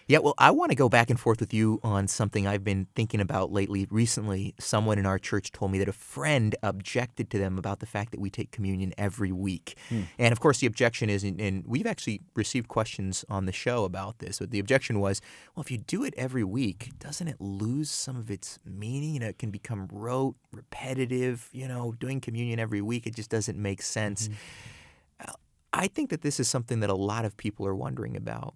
Yeah, well, I want to go back and forth with you on something I've been thinking about lately. Recently, someone in our church told me that a friend objected to them about the fact that we take communion every week. Hmm. And of course, the objection is, and we've actually received questions on the show about this, but the objection was, well, if you do it every week, doesn't it lose some of its meaning? It can become rote, repetitive, doing communion every week, it just doesn't make sense. Mm-hmm. I think that this is something that a lot of people are wondering about.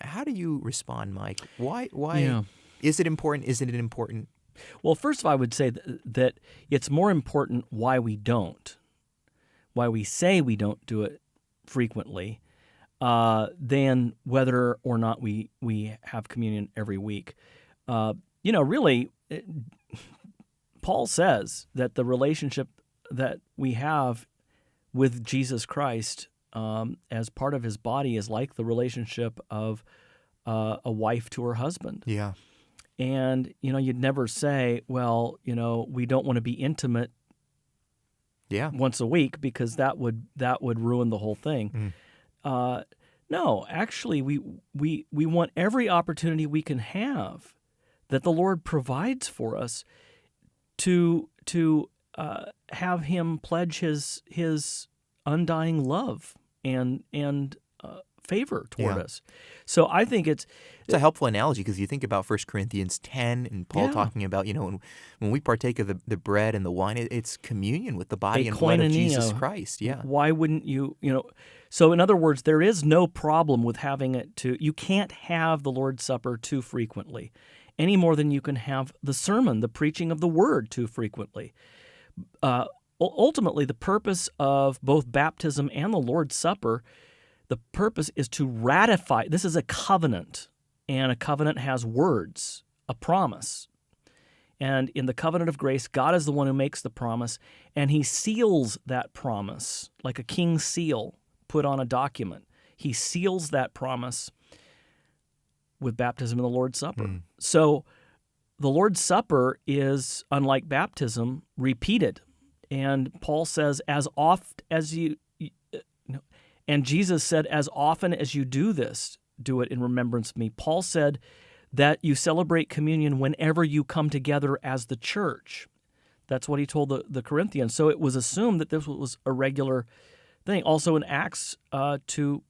How do you respond, Mike? Why Yeah. is it important? Isn't it important? Well, first of all, I would say that it's more important why we don't, why we say we don't do it frequently, than whether or not we have communion every week. Really, Paul says that the relationship that we have with Jesus Christ as part of his body is like the relationship of a wife to her husband. Yeah. And, you'd never say, well, we don't want to be intimate once a week because that would ruin the whole thing. No, actually, we want every opportunity we can have that the Lord provides for us to have him pledge his undying love and favor toward us. So I think it's a helpful analogy because you think about 1 Corinthians 10 and Paul talking about, when we partake of the bread and the wine, it's communion with the body and blood of Jesus Christ. Yeah. Why wouldn't you, So in other words, there is no problem with having it you can't have the Lord's Supper too frequently, any more than you can have the sermon, the preaching of the word too frequently. Ultimately, the purpose of both baptism and the Lord's Supper, the purpose is to ratify. This is a covenant, and a covenant has words, a promise. And in the covenant of grace, God is the one who makes the promise, and he seals that promise like a king's seal put on a document. He seals that promise with baptism and the Lord's Supper. So the Lord's Supper is, unlike baptism, repeated. And Paul says, as oft as and Jesus said, as often as you do this, do it in remembrance of me. Paul said that you celebrate communion whenever you come together as the church. That's what he told the Corinthians. So it was assumed that this was a regular thing. Also in Acts 40.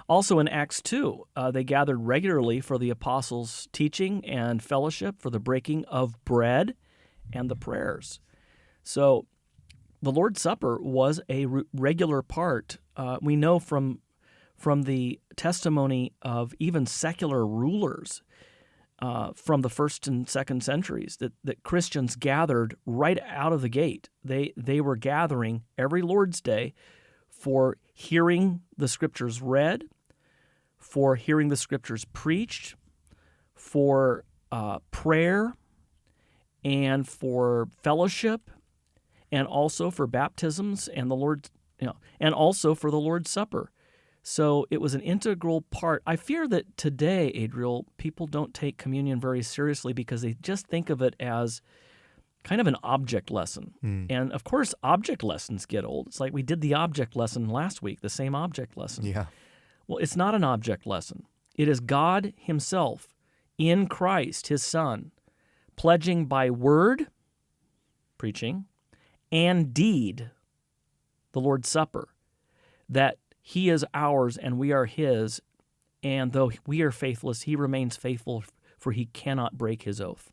Also in Acts 2, they gathered regularly for the apostles' teaching and fellowship, for the breaking of bread and the prayers. So the Lord's Supper was a regular part. We know from the testimony of even secular rulers from the first and second centuries that Christians gathered right out of the gate. They were gathering every Lord's Day for hearing the Scriptures read, for hearing the Scriptures preached, for prayer, and for fellowship, and also for baptisms and the Lord, and also for the Lord's Supper. So it was an integral part. I fear that today, Adriel, people don't take communion very seriously because they just think of it as kind of an object lesson. And of course, object lessons get old. It's like we did the object lesson last week, the same object lesson. Yeah. Well, it's not an object lesson. It is God himself in Christ, his Son, pledging by word, preaching, and deed, the Lord's Supper, that he is ours and we are his, and though we are faithless, he remains faithful, for he cannot break his oath.